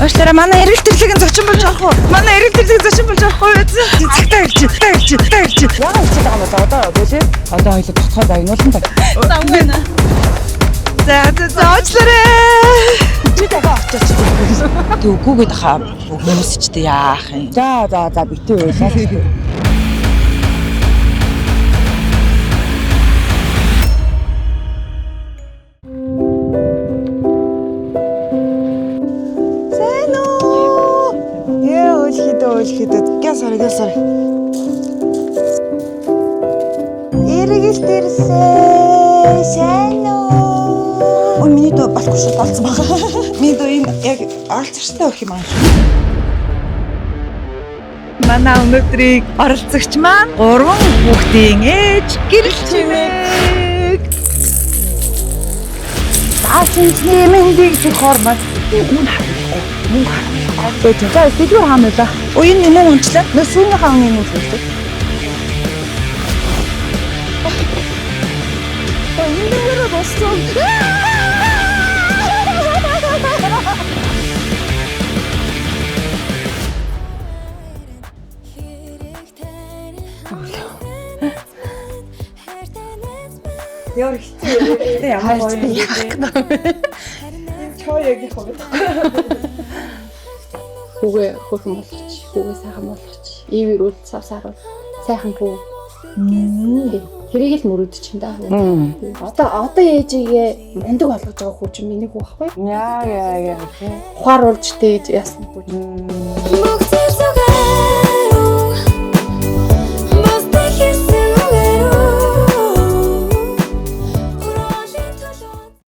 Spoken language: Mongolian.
Уучлаарай манай эргэл тэрлэгийн зочин болж авах уу? Манай эргэл тэрлэгийн зочин болж авах уу? Цагтаа ирж. Яагаад ирж байгаа юм бол одоо бөлөө. Одоо хоёул тусгай загнуулсан та. Замгана. За уучлаарай. Чи дахиад очиж. Үгүйгээд хаа. Хүмүүс ч дээ яах юм. За битүү байлаа. Гясар. Эргэл тэрсээ сайн уу? Миний дөө болохгүй шүү болцсон байгаа. Миний дөө энэ яг оролцогчтой өгөх юм аа. Манай өнөөдрийг оролцогч маань 3 хүүхдийн ээж гэрэл чимээг. Таашинчний мэндийг хормол үн харахгүй. Мөн харахгүй. За сэдвэр хаамлаа. Энэ юм унчлаа. Нөөсний хааны юм үлдээ. Энэ боссон. Яа ихтэй ямар гоё юм. Чой яг их гоё. Хүүгээ хөрхөн болгоч, хүүгээ сайхан болгоч. Ивэр үл савсаар сайхан хүү. Тэрийг л мөрөдч юм да. Одоо ээжигээ мундаг болгож байгаа хүү чинь миний хүү байхгүй? Яа. Ухаар уулж тээж яасан хүү.